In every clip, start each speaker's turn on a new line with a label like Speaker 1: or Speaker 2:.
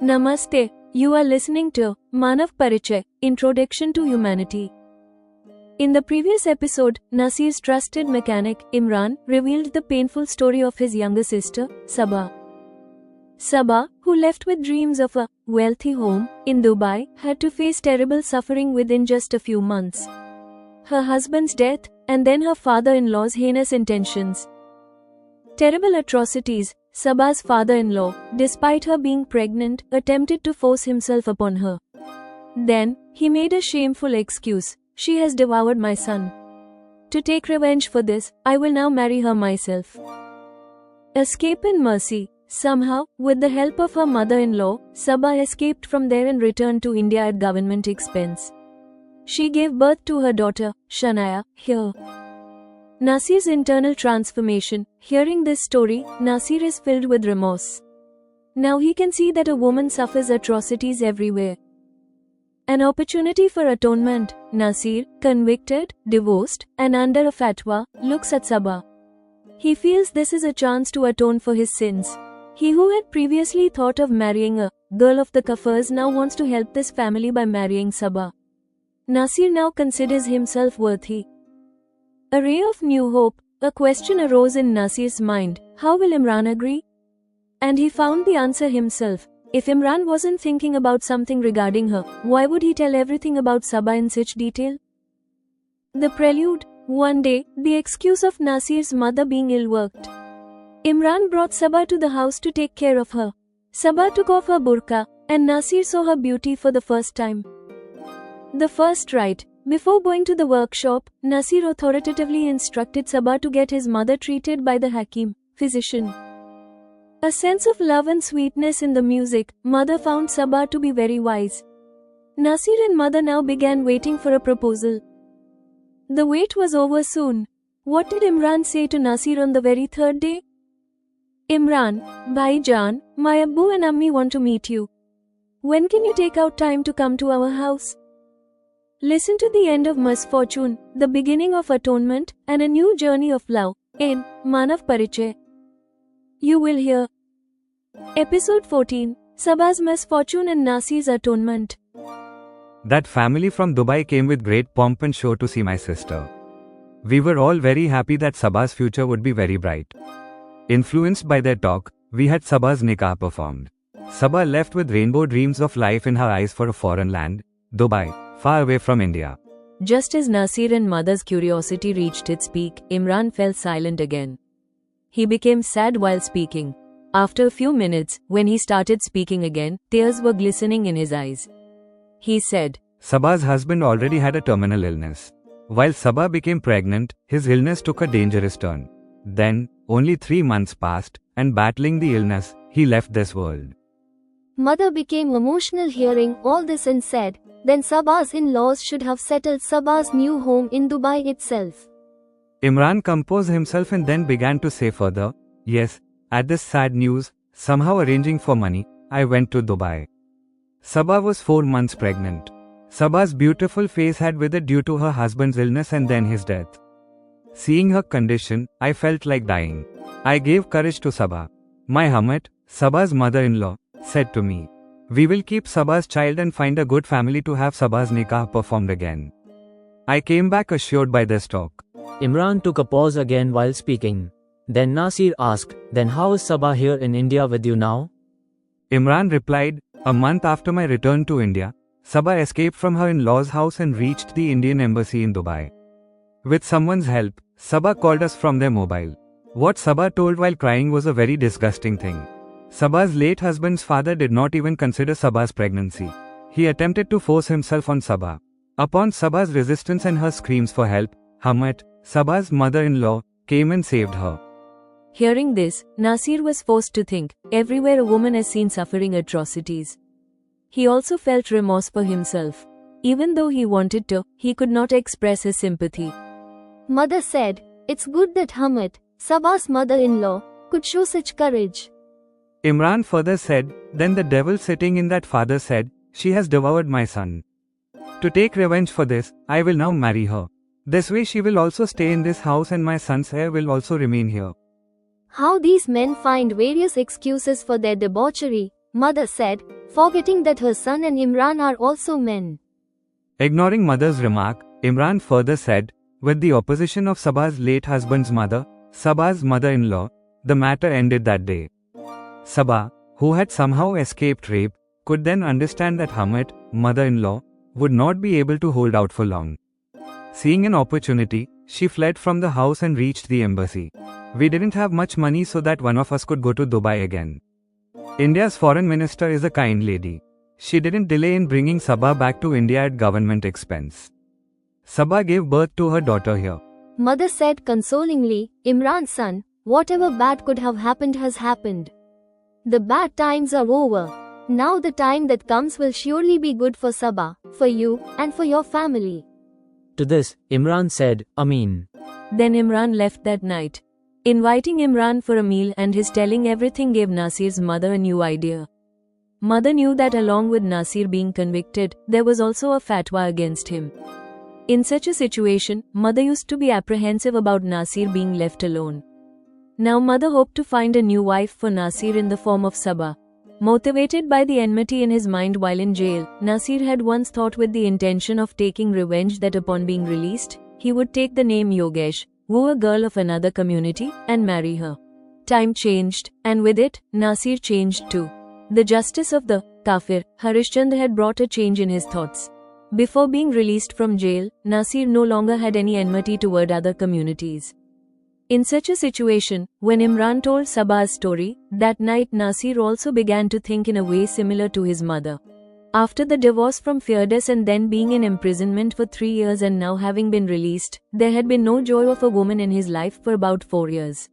Speaker 1: Namaste, you are listening to Manav Parichay, Introduction to Humanity. In the previous episode, Nasir's trusted mechanic, Imran, revealed the painful story of his younger sister, Sabah. Sabah, who left with dreams of a wealthy home in Dubai, had to face terrible suffering within just a few months. Her husband's death, and then her father-in-law's heinous intentions. Terrible atrocities. Sabah's father-in-law, despite her being pregnant, attempted to force himself upon her. Then, he made a shameful excuse: "She has devoured my son. To take revenge for this, I will now marry her myself." Escape in mercy. Somehow, with the help of her mother-in-law, Sabah escaped from there and returned to India at government expense. She gave birth to her daughter, Shanaya, here. Nasir's internal transformation. Hearing this story, Nasir is filled with remorse. Now he can see that a woman suffers atrocities everywhere. An opportunity for atonement. Nasir, convicted, divorced, and under a fatwa, looks at Sabah. He feels this is a chance to atone for his sins. He who had previously thought of marrying a girl of the Kafirs now wants to help this family by marrying Sabah. Nasir now considers himself worthy. A ray of new hope. A question arose in Nasir's mind: how will Imran agree? And he found the answer himself. If Imran wasn't thinking about something regarding her, why would he tell everything about Sabah in such detail? The prelude. One day, the excuse of Nasir's mother being ill worked. Imran brought Sabah to the house to take care of her. Sabah took off her burqa, and Nasir saw her beauty for the first time. The first rite. Before going to the workshop, Nasir authoritatively instructed Sabah to get his mother treated by the Hakim, physician. A sense of love and sweetness in the music, mother found Sabah to be very wise. Nasir and mother now began waiting for a proposal. The wait was over soon. What did Imran say to Nasir on the very third day? "Imran, Bhaijan, my Abbu and Ammi want to meet you. When can you take out time to come to our house?" Listen to the end of misfortune, the beginning of atonement, and a new journey of love, in Manav Parichay. You will hear Episode 14, Sabah's misfortune and Nasir's atonement.
Speaker 2: That family from Dubai came with great pomp and show to see my sister. We were all very happy that Sabah's future would be very bright. Influenced by their talk, we had Sabah's nikah performed. Sabah left with rainbow dreams of life in her eyes for a foreign land, Dubai, far away from India.
Speaker 1: Just as Nasir and mother's curiosity reached its peak, Imran fell silent again. He became sad while speaking. After a few minutes, when he started speaking again, tears were glistening in his eyes. He said,
Speaker 2: Sabah's husband already had a terminal illness. While Sabah became pregnant, his illness took a dangerous turn. Then, only 3 months passed, and battling the illness, he left this world.
Speaker 3: Mother became emotional hearing all this and said, then Sabah's in-laws should have settled Sabah's new home in Dubai itself.
Speaker 2: Imran composed himself and then began to say further, yes, at this sad news, somehow arranging for money, I went to Dubai. Sabah was 4 months pregnant. Sabah's beautiful face had withered due to her husband's illness and then his death. Seeing her condition, I felt like dying. I gave courage to Sabah. My Hamid, Sabah's mother-in-law, said to me, we will keep Sabah's child and find a good family to have Sabah's nikah performed again. I came back assured by this talk.
Speaker 4: Imran took a pause again while speaking. Then Nasir asked, then how is Sabah here in India with you now?
Speaker 2: Imran replied, a month after my return to India, Sabah escaped from her in-laws' house and reached the Indian embassy in Dubai. With someone's help, Sabah called us from their mobile. What Sabah told while crying was a very disgusting thing. Sabah's late husband's father did not even consider Sabah's pregnancy. He attempted to force himself on Sabah. Upon Sabah's resistance and her screams for help, Hamid, Sabah's mother-in-law, came and saved her.
Speaker 1: Hearing this, Nasir was forced to think, everywhere a woman is seen suffering atrocities. He also felt remorse for himself. Even though he wanted to, he could not express his sympathy.
Speaker 3: Mother said, it's good that Hamid, Sabah's mother-in-law, could show such courage.
Speaker 2: Imran further said, then the devil sitting in that father said, she has devoured my son. To take revenge for this, I will now marry her. This way she will also stay in this house and my son's heir will also remain here.
Speaker 3: How these men find various excuses for their debauchery. Mother said, forgetting that her son and Imran are also men.
Speaker 2: Ignoring mother's remark, Imran further said, with the opposition of Sabah's late husband's mother, Sabah's mother-in-law, the matter ended that day. Sabah, who had somehow escaped rape, could then understand that Hamid, mother-in-law, would not be able to hold out for long. Seeing an opportunity, she fled from the house and reached the embassy. We didn't have much money so that one of us could go to Dubai again. India's foreign minister is a kind lady. She didn't delay in bringing Sabah back to India at government expense. Sabah gave birth to her daughter here.
Speaker 3: Mother said consolingly, Imran's son, whatever bad could have happened has happened. The bad times are over. Now the time that comes will surely be good for Sabah, for you, and for your family.
Speaker 4: To this, Imran said, Ameen.
Speaker 1: Then Imran left that night. Inviting Imran for a meal and his telling everything gave Nasir's mother a new idea. Mother knew that along with Nasir being convicted, there was also a fatwa against him. In such a situation, mother used to be apprehensive about Nasir being left alone. Now mother hoped to find a new wife for Nasir in the form of Sabah. Motivated by the enmity in his mind while in jail, Nasir had once thought with the intention of taking revenge that upon being released, he would take the name Yogesh, woo a girl of another community, and marry her. Time changed, and with it, Nasir changed too. The justice of the Kafir, Harishchandra, had brought a change in his thoughts. Before being released from jail, Nasir no longer had any enmity toward other communities. In such a situation, when Imran told Sabah's story, that night Nasir also began to think in a way similar to his mother. After the divorce from Firdaus and then being in imprisonment for 3 years and now having been released, there had been no joy of a woman in his life for about 4 years.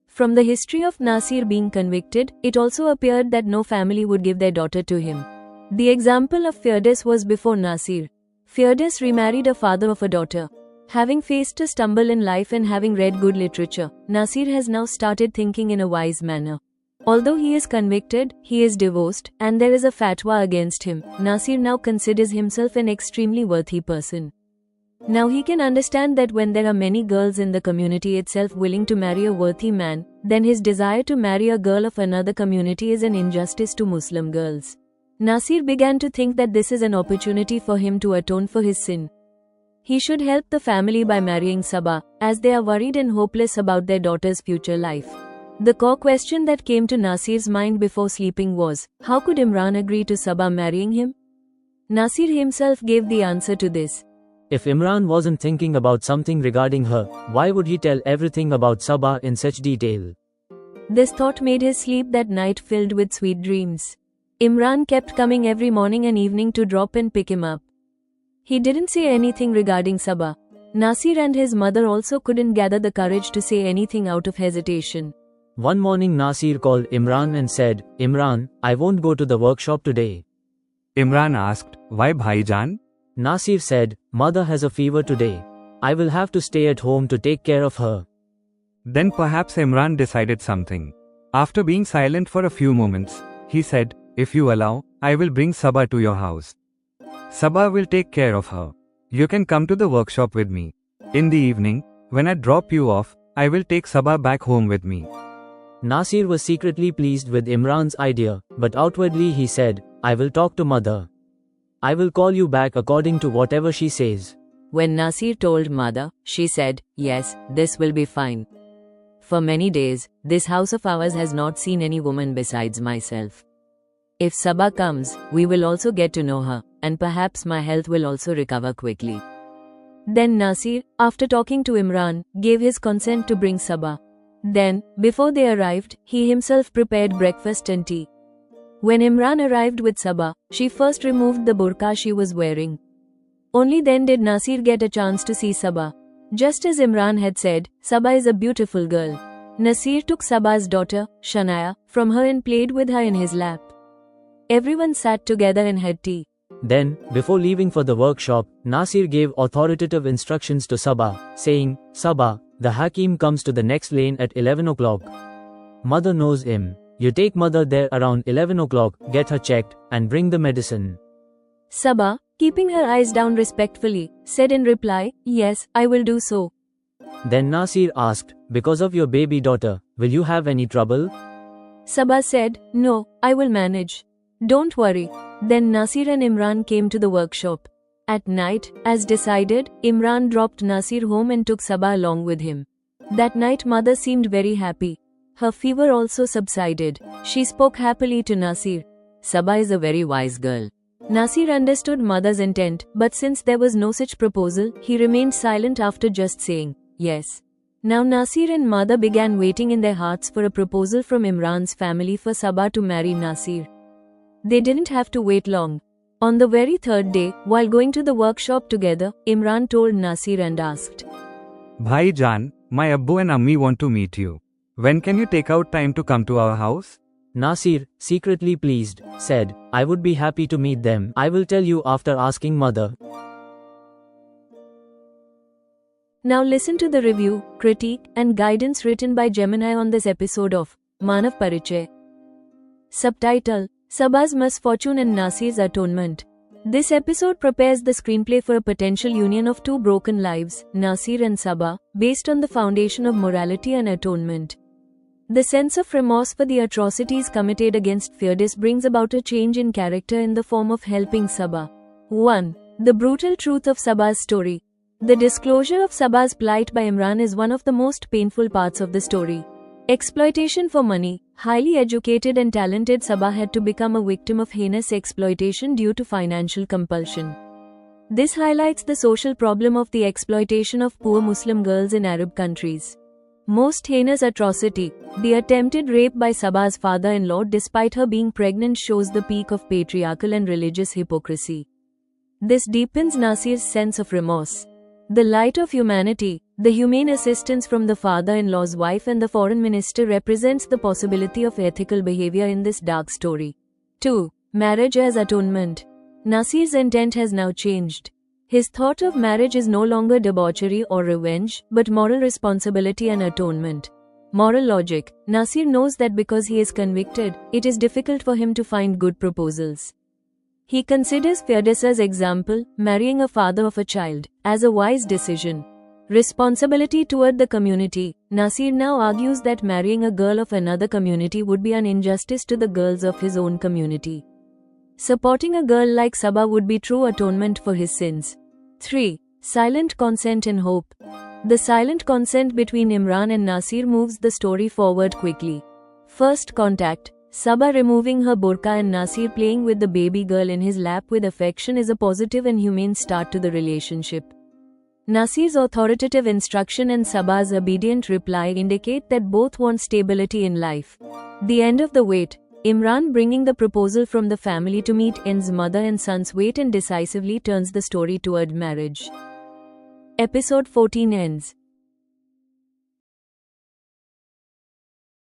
Speaker 1: From the history of Nasir being convicted, it also appeared that no family would give their daughter to him. The example of Firdaus was before Nasir. Firdaus remarried a father of a daughter. Having faced a stumble in life and having read good literature, Nasir has now started thinking in a wise manner. Although he is convicted, he is divorced, and there is a fatwa against him, Nasir now considers himself an extremely worthy person. Now he can understand that when there are many girls in the community itself willing to marry a worthy man, then his desire to marry a girl of another community is an injustice to Muslim girls. Nasir began to think that this is an opportunity for him to atone for his sin. He should help the family by marrying Sabah, as they are worried and hopeless about their daughter's future life. The core question that came to Nasir's mind before sleeping was, how could Imran agree to Sabah marrying him? Nasir himself gave the answer to this.
Speaker 4: If Imran wasn't thinking about something regarding her, why would he tell everything about Sabah in such detail?
Speaker 1: This thought made his sleep that night filled with sweet dreams. Imran kept coming every morning and evening to drop and pick him up. He didn't say anything regarding Sabah. Nasir and his mother also couldn't gather the courage to say anything out of hesitation.
Speaker 4: One morning Nasir called Imran and said, Imran, I won't go to the workshop today.
Speaker 2: Imran asked, why Bhaijan?
Speaker 4: Nasir said, Mother has a fever today. I will have to stay at home to take care of her.
Speaker 2: Then perhaps Imran decided something. After being silent for a few moments, he said, if you allow, I will bring Sabah to your house. Sabah will take care of her. You can come to the workshop with me. In the evening, when I drop you off, I will take Sabah back home with me.
Speaker 4: Nasir was secretly pleased with Imran's idea, but outwardly he said, I will talk to Mother. I will call you back according to whatever she says.
Speaker 1: When Nasir told mother, she said, yes, this will be fine. For many days, this house of ours has not seen any woman besides myself. If Sabah comes, we will also get to know her, and perhaps my health will also recover quickly. Then Nasir, after talking to Imran, gave his consent to bring Sabah. Then, before they arrived, he himself prepared breakfast and tea. When Imran arrived with Sabah, she first removed the burqa she was wearing. Only then did Nasir get a chance to see Sabah. Just as Imran had said, Sabah is a beautiful girl. Nasir took Sabah's daughter, Shanaya, from her and played with her in his lap. Everyone sat together and had tea.
Speaker 4: Then, before leaving for the workshop, Nasir gave authoritative instructions to Sabah, saying, Sabah, the Hakim comes to the next lane at 11 o'clock. Mother knows him. You take Mother there around 11 o'clock, get her checked, and bring the medicine.
Speaker 1: Sabah, keeping her eyes down respectfully, said in reply, yes, I will do so.
Speaker 4: Then Nasir asked, because of your baby daughter, will you have any trouble?
Speaker 1: Sabah said, "No, I will manage. Don't worry." Then Nasir and Imran came to the workshop. At night, as decided, Imran dropped Nasir home and took Sabah along with him. That night mother seemed very happy. Her fever also subsided. She spoke happily to Nasir. "Sabah is a very wise girl." Nasir understood mother's intent, but since there was no such proposal, he remained silent after just saying, "Yes." Now Nasir and mother began waiting in their hearts for a proposal from Imran's family for Sabah to marry Nasir. They didn't have to wait long. On the very third day, while going to the workshop together, Imran told Nasir and asked,
Speaker 2: Bhai Jan, my Abbu and Ammi want to meet you. When can you take out time to come to our house?
Speaker 4: Nasir, secretly pleased, said, "I would be happy to meet them. I will tell you after asking mother."
Speaker 1: Now listen to the review, critique, and guidance written by Gemini on this episode of Manav Parichay. Subtitle: Sabah's Misfortune and Nasir's Atonement. This episode prepares the screenplay for a potential union of two broken lives, Nasir and Sabah, based on the foundation of morality and atonement. The sense of remorse for the atrocities committed against Firdis brings about a change in character in the form of helping Sabah. 1. The brutal truth of Sabah's story. The disclosure of Sabah's plight by Imran is one of the most painful parts of the story. Exploitation for money. Highly educated and talented Sabah had to become a victim of heinous exploitation due to financial compulsion. This highlights the social problem of the exploitation of poor Muslim girls in Arab countries. Most heinous atrocity, the attempted rape by Sabah's father-in-law despite her being pregnant, shows the peak of patriarchal and religious hypocrisy. This deepens Nasir's sense of remorse. The light of humanity, the humane assistance from the father-in-law's wife and the foreign minister represents the possibility of ethical behavior in this dark story. 2. Marriage as atonement. Nasir's intent has now changed. His thought of marriage is no longer debauchery or revenge, but moral responsibility and atonement. Moral logic. Nasir knows that because he is convicted, it is difficult for him to find good proposals. He considers Firdis's example, marrying a father of a child, as a wise decision. Responsibility toward the community. Nasir now argues that marrying a girl of another community would be an injustice to the girls of his own community. Supporting a girl like Sabah would be true atonement for his sins. 3. Silent consent and hope. The silent consent between Imran and Nasir moves the story forward quickly. First contact. Sabah removing her burqa and Nasir playing with the baby girl in his lap with affection is a positive and humane start to the relationship. Nasir's authoritative instruction and Sabah's obedient reply indicate that both want stability in life. The end of the wait. Imran bringing the proposal from the family to meet ends mother and son's wait and decisively turns the story toward marriage. Episode 14 ends.